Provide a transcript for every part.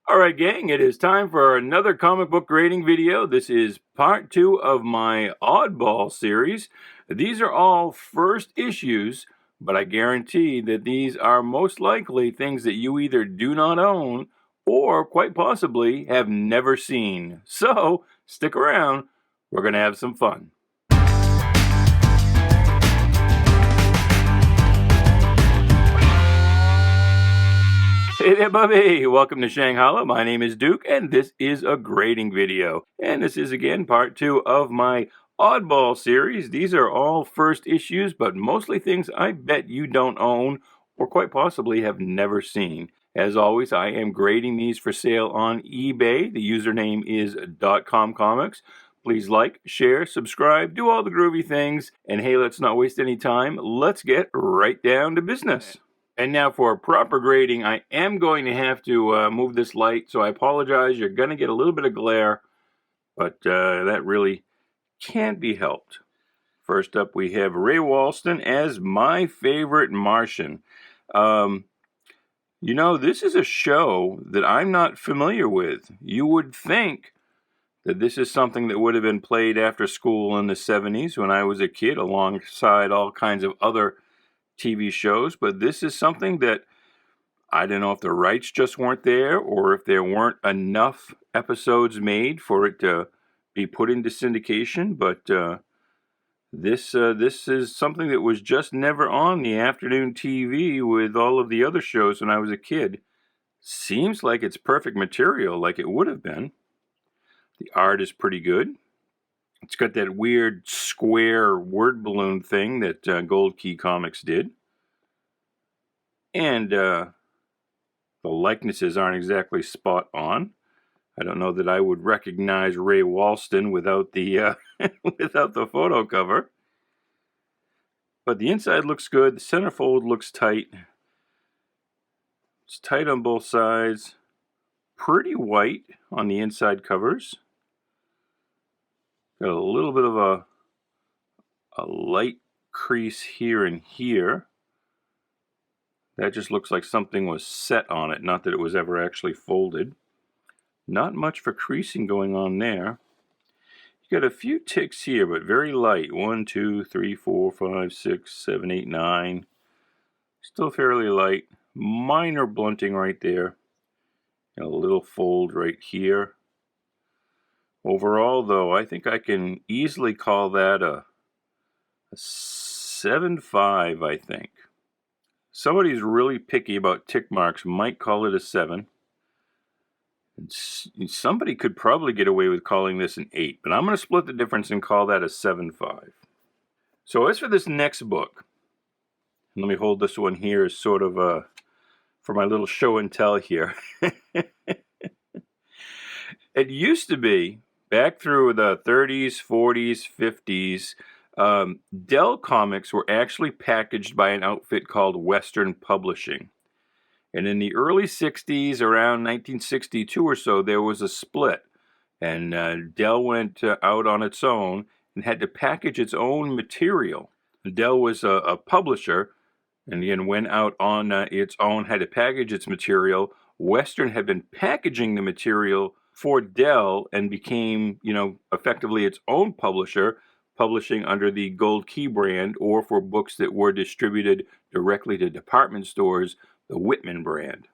Alright gang, it is time for another comic book grading video. This is part 2 of my Oddball series. These are all first issues, but I guarantee that these are most likely things that you either do not own or quite possibly have never seen. So, stick around, we're going to have some fun. Hey there, Bubby! Welcome to Shanghai. My name is Duke, and this is a grading video. And this is, again, part 2 of my Oddball series. These are all first issues, but mostly things I bet you don't own, or quite possibly have never seen. As always, I am grading these for sale on eBay. The username is DotComComics. Please like, share, subscribe, do all the groovy things. And hey, let's not waste any time. Let's get right down to business. And now for proper grading, I am going to have to move this light, so I apologize. You're going to get a little bit of glare, but that really can't be helped. First up, we have Ray Walston as My Favorite Martian. You know, this is a show that I'm not familiar with. You would think that this is something that would have been played after school in the 70s when I was a kid, alongside all kinds of other TV shows, but this is something that I don't know if the rights just weren't there or if there weren't enough episodes made for it to be put into syndication, but this is something that was just never on the afternoon TV with all of the other shows when I was a kid. Seems like it's perfect material, like it would have been. The art is pretty good. It's got that weird square word balloon thing that Gold Key Comics did. And the likenesses aren't exactly spot on. I don't know that I would recognize Ray Walston without the without the photo cover. But the inside looks good. The centerfold looks tight. It's tight on both sides. Pretty white on the inside covers. Got a little bit of a light crease here and here. That just looks like something was set on it, not that it was ever actually folded. Not much for creasing going on there. You got a few ticks here, but very light. 1, 2, 3, 4, 5, 6, 7, 8, 9. Still fairly light. Minor blunting right there. And a little fold right here. Overall, though, I think I can easily call that a 7.5, I think. Somebody who's really picky about tick marks might call it a 7. And somebody could probably get away with calling this an 8, but I'm going to split the difference and call that a 7.5. So as for this next book, let me hold this one here as sort of for my little show and tell here. It used to be, back through the 30s, 40s, 50s, Dell comics were actually packaged by an outfit called Western Publishing. And in the early 60s, around 1962 or so, there was a split. And Dell went out on its own and had to package its own material. Dell was a publisher, and again went out on its own, had to package its material. Western had been packaging the material for Dell and became, effectively its own publisher, publishing under the Gold Key brand, or for books that were distributed directly to department stores, the Whitman brand.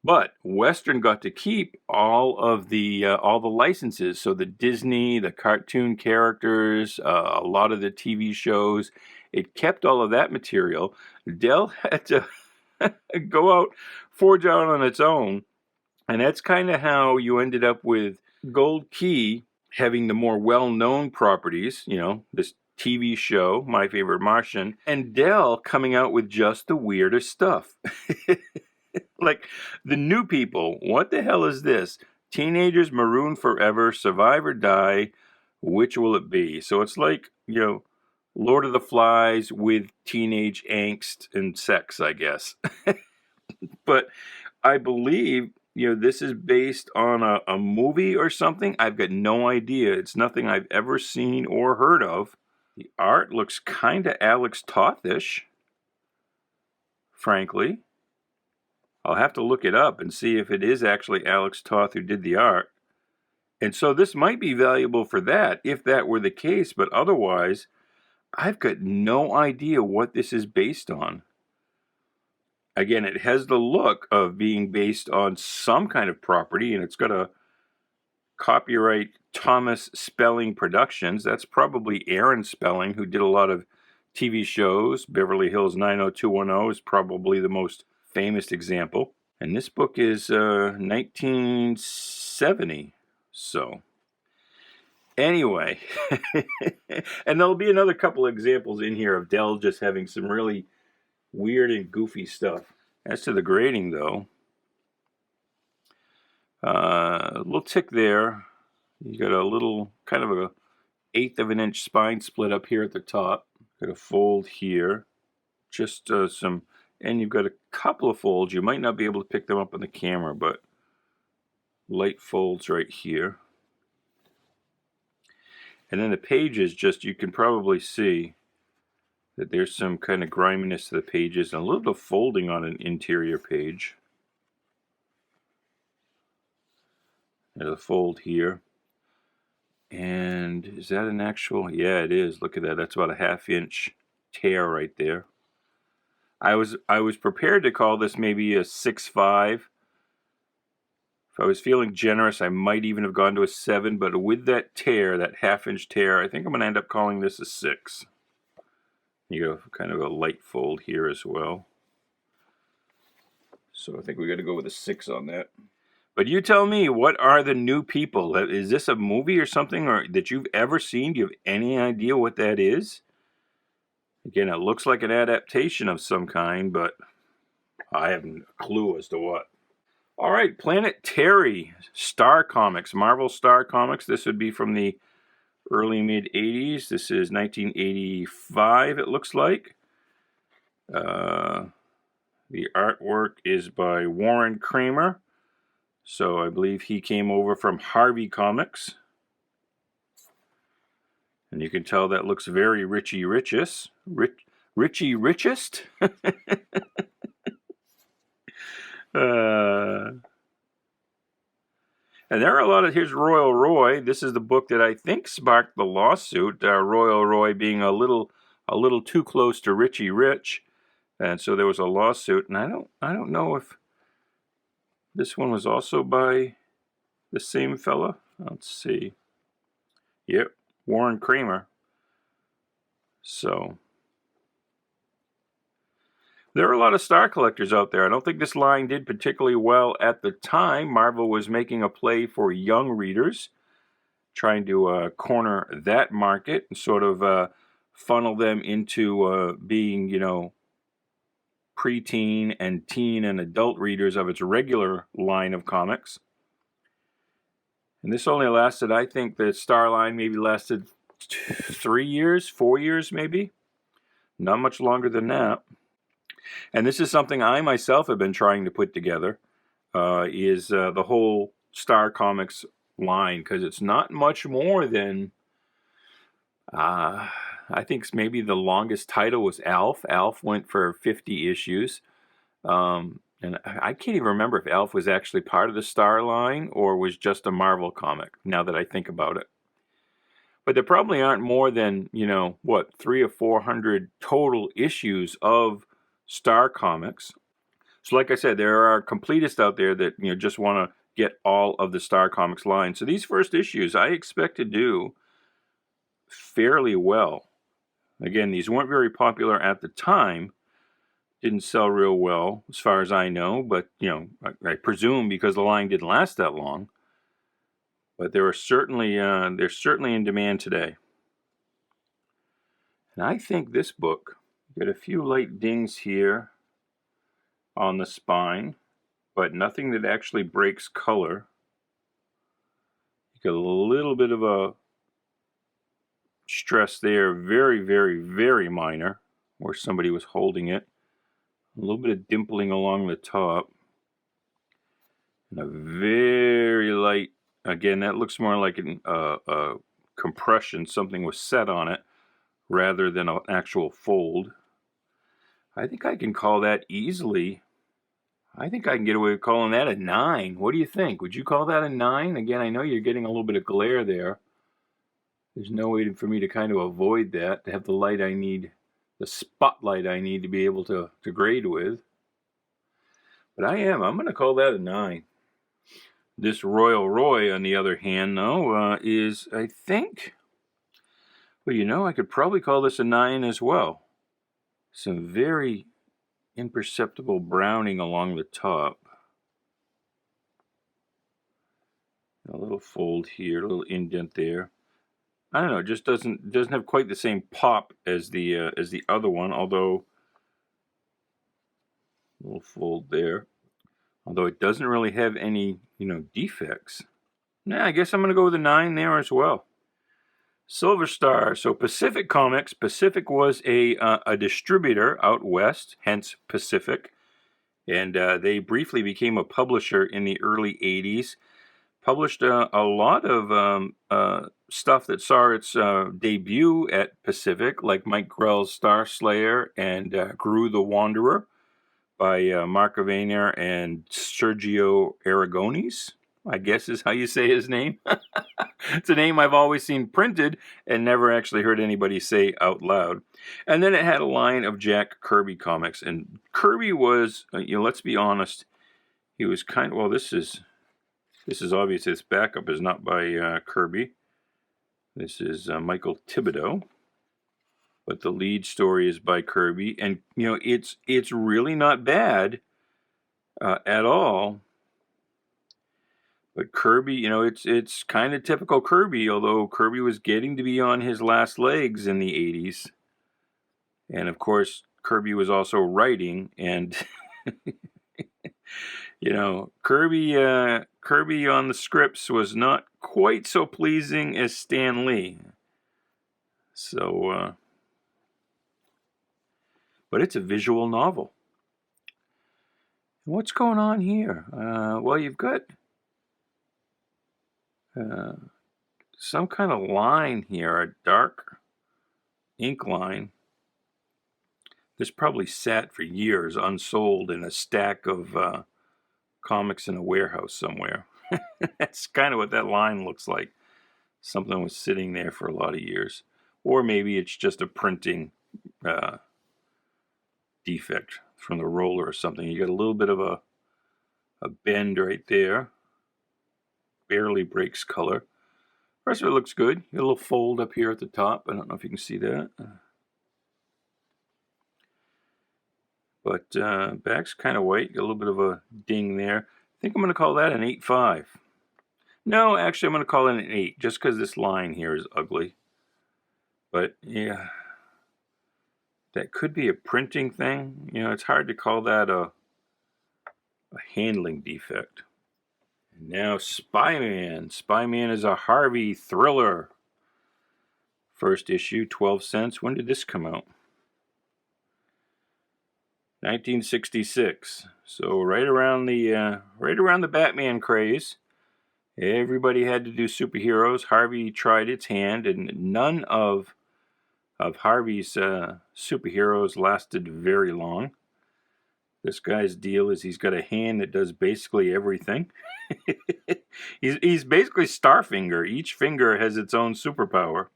But Western got to keep all the licenses, so the Disney, the cartoon characters, a lot of the TV shows. It kept all of that material. Dell had to go out, forge out on its own, and that's kind of how you ended up with Gold Key having the more well-known properties, this TV show, My Favorite Martian, and Dell coming out with just the weirdest stuff. Like the New People, what the hell is this? Teenagers Marooned Forever, Survive or Die, which will it be? So it's like, Lord of the Flies with teenage angst and sex, I guess. But I believe, this is based on a movie or something. I've got no idea. It's nothing I've ever seen or heard of. The art looks kind of Alex Toth-ish, frankly. I'll have to look it up and see if it is actually Alex Toth who did the art. And so this might be valuable for that, if that were the case, but otherwise, I've got no idea what this is based on. Again, it has the look of being based on some kind of property, and it's got a copyright Thomas Spelling Productions. That's probably Aaron Spelling, who did a lot of TV shows. Beverly Hills 90210 is probably the most famous example. And this book is 1970. So, anyway, and there'll be another couple of examples in here of Dell just having some really weird and goofy stuff. As to the grading, though, a little tick there. You got a little, kind of a 1/8 of an inch spine split up here at the top. Got a fold here. Just some, and you've got a couple of folds. You might not be able to pick them up on the camera, but light folds right here. And then the pages, just, you can probably see that there's some kind of griminess to the pages and a little bit of folding on an interior page. There's a fold here. And is that an actual? Yeah, it is. Look at that. That's about a 1/2 inch tear right there. I was prepared to call this maybe a 6.5. If I was feeling generous, I might even have gone to a 7, but with that tear, that 1/2 inch tear, I think I'm going to end up calling this a 6. You got kind of a light fold here as well. So I think we got to go with a 6 on that. But you tell me, what are the new people? Is this a movie or something or that you've ever seen? Do you have any idea what that is? Again, it looks like an adaptation of some kind, but I haven't a clue as to what. All right, Planet Terry, Star Comics, Marvel Star Comics. This would be from the early mid-80s. This is 1985, it looks like. The artwork is by Warren Kramer. So I believe he came over from Harvey Comics. And you can tell that looks very Richie Richest. Richie Richest? And there are a lot of, here's Royal Roy. This is the book that I think sparked the lawsuit. Royal Roy being a little too close to Richie Rich. And so there was a lawsuit. And I don't know if this one was also by the same fella. Let's see. Yep, Warren Kramer. So there are a lot of Star collectors out there. I don't think this line did particularly well at the time. Marvel was making a play for young readers, trying to corner that market and sort of funnel them into being, you know, preteen and teen and adult readers of its regular line of comics. And this only lasted, I think the Star line maybe lasted 3 years, 4 years maybe. Not much longer than that. And this is something I myself have been trying to put together, is the whole Star Comics line, because it's not much more than, I think maybe the longest title was Alf. Alf went for 50 issues. And I can't even remember if Alf was actually part of the Star line or was just a Marvel comic, now that I think about it. But there probably aren't more than, you know, what, 300 or 400 total issues of Star Comics. So like I said, there are completists out there that, you know, just want to get all of the Star Comics line. So these first issues I expect to do fairly well. Again, these weren't very popular at the time. Didn't sell real well as far as I know, but, you know, I presume because the line didn't last that long. But there are certainly they're certainly in demand today. And I think this book got a few light dings here on the spine, but nothing that actually breaks color. You got a little bit of a stress there, very, very, very minor, where somebody was holding it. A little bit of dimpling along the top. And a very light, again, that looks more like a compression. Something was set on it rather than an actual fold. I think I can call that easily I think I can get away with calling that a 9. What do you think? Would you call that a 9? Again, I know you're getting a little bit of glare there. There's no way for me to kind of avoid that, to have the light I need, the spotlight I need to be able to grade with. But I'm going to call that a 9. This Royal Roy, on the other hand, though, is, I think, well, I could probably call this a 9 as well. Some very imperceptible browning along the top. A little fold here, a little indent there. I don't know, it just doesn't have quite the same pop as the other one, although a little fold there. Although it doesn't really have any, defects. Nah, I guess I'm going to go with a 9 there as well. Silver Star. So Pacific Comics. Pacific was a distributor out west, hence Pacific. And they briefly became a publisher in the early 80s. Published a lot of stuff that saw its debut at Pacific, like Mike Grell's Star Slayer and Gru the Wanderer by Mark Avanier and Sergio Aragones, I guess is how you say his name. It's a name I've always seen printed and never actually heard anybody say out loud. And then it had a line of Jack Kirby comics. And Kirby was, let's be honest, he was kind of, well, this is obvious. This backup is not by Kirby. This is Michael Thibodeau. But the lead story is by Kirby. And, it's really not bad at all. But Kirby, it's kind of typical Kirby, although Kirby was getting to be on his last legs in the 80s. And, of course, Kirby was also writing. And, Kirby on the scripts was not quite so pleasing as Stan Lee. So, but it's a visual novel. What's going on here? Well, you've got some kind of line here, a dark ink line. This probably sat for years unsold in a stack of comics in a warehouse somewhere. That's kind of what that line looks like. Something was sitting there for a lot of years. Or maybe it's just a printing defect from the roller or something. You got a little bit of a bend right there. Barely breaks color. The rest of it looks good. You got a little fold up here at the top. I don't know if you can see that. But back's kind of white. Got a little bit of a ding there. I think I'm going to call that an 8.5. No, actually I'm going to call it an 8 just because this line here is ugly. But yeah, that could be a printing thing. It's hard to call that a handling defect. And now SPYMAN. SPYMAN is a Harvey thriller. First issue, 12 cents. When did this come out? 1966. So right around the Batman craze. Everybody had to do superheroes. Harvey tried its hand, and none of Harvey's superheroes lasted very long. This guy's deal is he's got a hand that does basically everything. He's basically Starfinger. Each finger has its own superpower.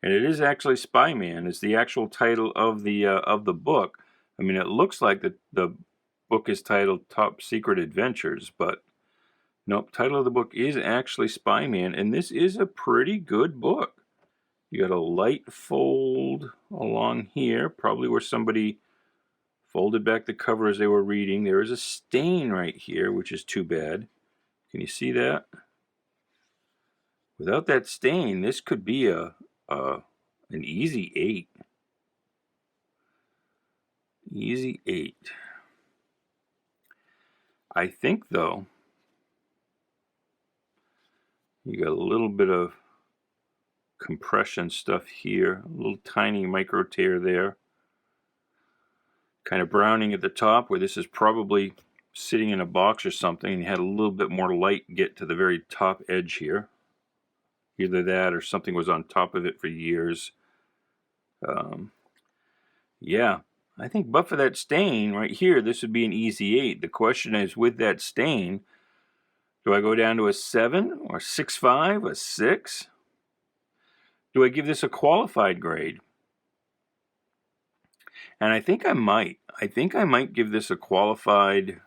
And it is actually SPYMAN. It's the actual title of the book. I mean, it looks like the book is titled Top Secret Adventures, but nope, title of the book is actually SPYMAN, and this is a pretty good book. You got a light fold along here, probably where somebody folded back the cover as they were reading. There is a stain right here, which is too bad. Can you see that? Without that stain, this could be an easy 8. Easy 8. I think, though, you got a little bit of compression stuff here, a little tiny micro tear there. Kind of browning at the top where this is probably sitting in a box or something, and you had a little bit more light get to the very top edge here. Either that or something was on top of it for years. Yeah, I think but for that stain right here, this would be an easy 8. The question is, with that stain, do I go down to a 7 or 6.5, a 6? Do I give this a qualified grade? And I think I might. I think I might give this a qualified.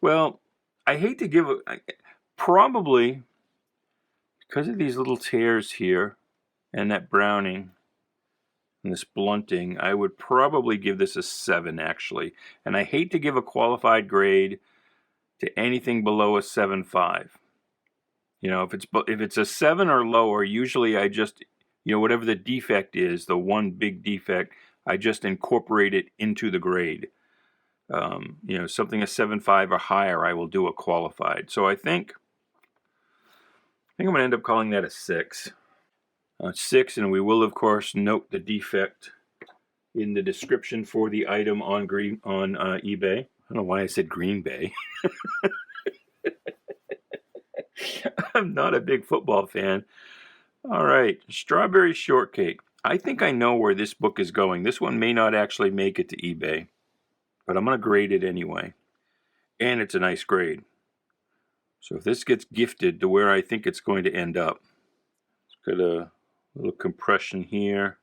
Well, I hate to give probably because of these little tears here and that browning and this blunting, I would probably give this a 7 actually. And I hate to give a qualified grade to anything below a 7.5. You know, if it's a 7 or lower, usually I just, you know, whatever the defect is, the one big defect, I just incorporate it into the grade. You know, something a 7.5 or higher, I will do a qualified. So I think I'm going to end up calling that a 6. 6, and we will of course note the defect in the description for the item on eBay. I don't know why I said Green Bay. I'm not a big football fan. All right, Strawberry Shortcake. I think I know where this book is going. This one may not actually make it to eBay, but I'm going to grade it anyway. And it's a nice grade. So if this gets gifted to where I think it's going to end up, it's got a little compression here.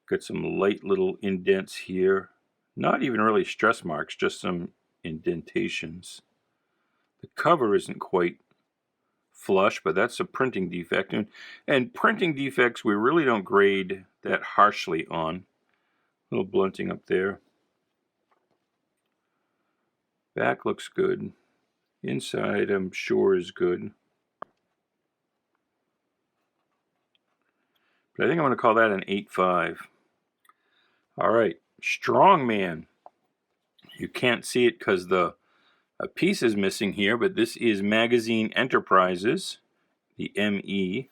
Got some light little indents here. Not even really stress marks, just some indentations. The cover isn't quite flush, but that's a printing defect. And printing defects we really don't grade that harshly on. A little blunting up there. Back looks good. Inside I'm sure is good. But I think I'm going to call that an 8.5. All right, Strongman. You can't see it because a piece is missing here, but this is Magazine Enterprises, the ME.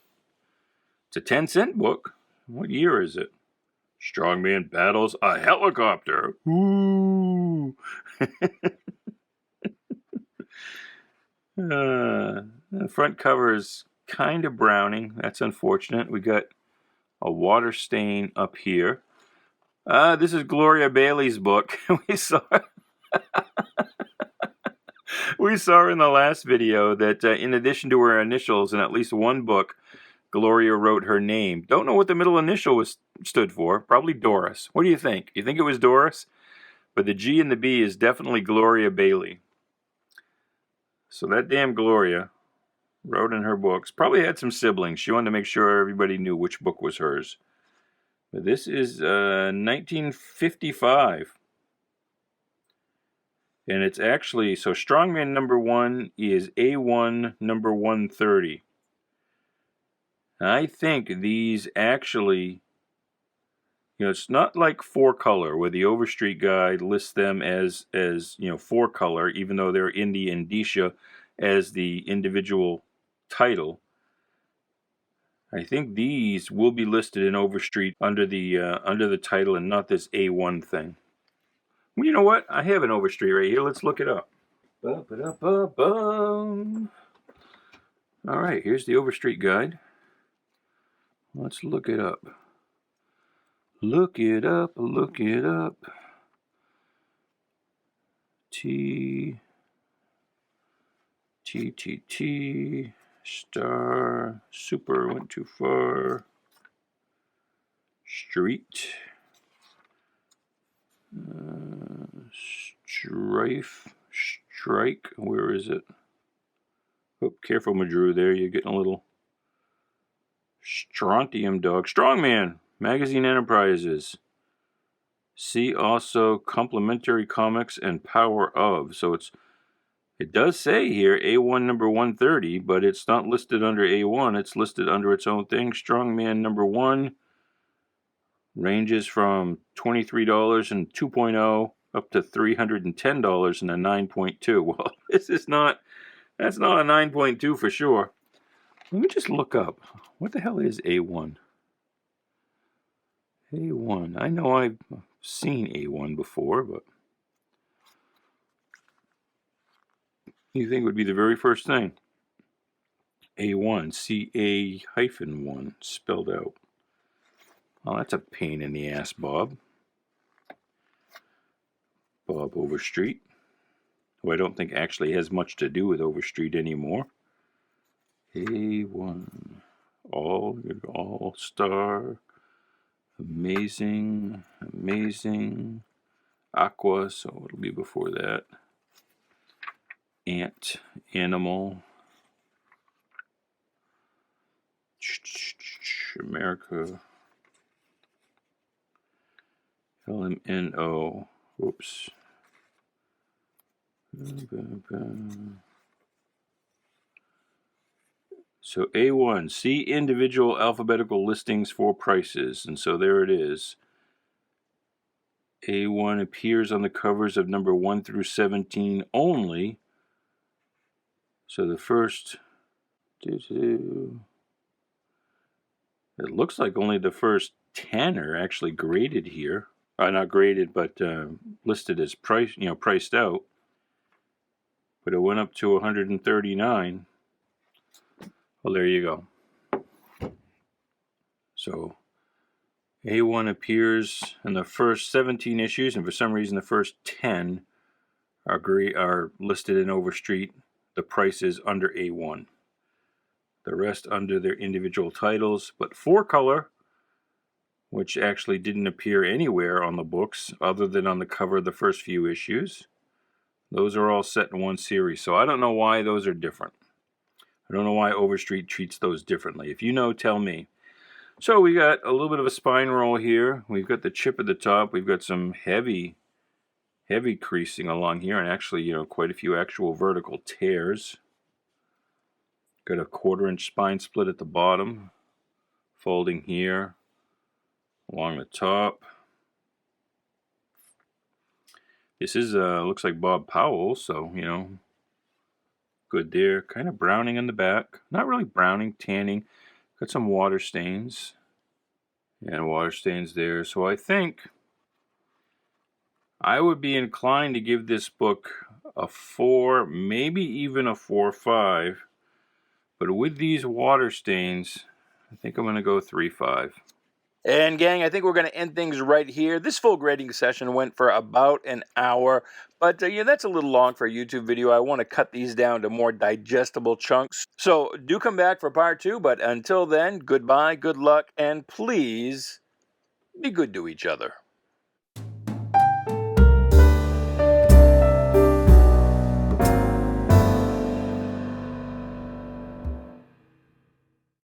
It's a 10-cent book. What year is it? Strongman battles a helicopter. Ooh. The front cover is kind of browning. That's unfortunate. We got a water stain up here. This is Gloria Bailey's book. We saw in the last video that in addition to her initials in at least one book, Gloria wrote her name. Don't know what the middle initial stood for. Probably Doris. What do you think? You think it was Doris? But the G and the B is definitely Gloria Bailey. So that damn Gloria wrote in her books. Probably had some siblings. She wanted to make sure everybody knew which book was hers. But this is 1955. And it's actually, so Strongman number 1 is A1 number 130. I think these actually, you know, it's not like 4-color where the Overstreet guide lists them as you know, 4-color, even though they're in the indicia as the individual title. I think these will be listed in Overstreet under the title and not this A1 thing. Well, you know what? I have an Overstreet right here. Let's look it up. Ba-ba-da-ba-bum. All right, here's the Overstreet guide. Let's look it up. Look it up, look it up. T star super went too far. Street strike, where is it? Oh, careful, Madrew, there you're getting a little strontium dog. Strongman, Magazine Enterprises. See also Complementary Comics and Power of. So it does say here A1 number 130, but it's not listed under A1. It's listed under its own thing. Strongman number 1 ranges from $23 and 2.0 up to $310 and a 9.2. Well, that's not a 9.2 for sure. Let me just look up. What the hell is A1? A1. I know I've seen A1 before, but you think it would be the very first thing. A1, CA-1 spelled out. Oh, that's a pain in the ass, Bob. Bob Overstreet, who I don't think actually has much to do with Overstreet anymore. A1, all-star, amazing, amazing, Aqua, so it'll be before that. Ant, animal, America, LMNO, whoops. So A1, see individual alphabetical listings for prices, and so there it is. A1 appears on the covers of number 1 through 17 only. So the first, it looks like only the first 10 are actually graded here. Not graded, but listed as price, priced out. But it went up to 139. Well, there you go. So A1 appears in the first 17 issues, and for some reason the first 10 are listed in Overstreet. The price is under A1. The rest under their individual titles, but 4-color, which actually didn't appear anywhere on the books other than on the cover of the first few issues. Those are all set in one series, so I don't know why those are different. I don't know why Overstreet treats those differently. If you know, tell me. So we got a little bit of a spine roll here. We've got the chip at the top. We've got some heavy creasing along here, and actually, quite a few actual vertical tears. Got a 1/4-inch spine split at the bottom, folding here along the top. This is looks like Bob Powell, so good there. Kind of browning in the back. Not really browning, tanning. Got some water stains. And water stains there. So I think I would be inclined to give this book a 4, maybe even a 4.5. But with these water stains, I think I'm going to go 3.5. And gang, I think we're going to end things right here. This full grading session went for about an hour, but that's a little long for a YouTube video. I want to cut these down to more digestible chunks. So do come back for part 2, but until then, goodbye, good luck, and please be good to each other.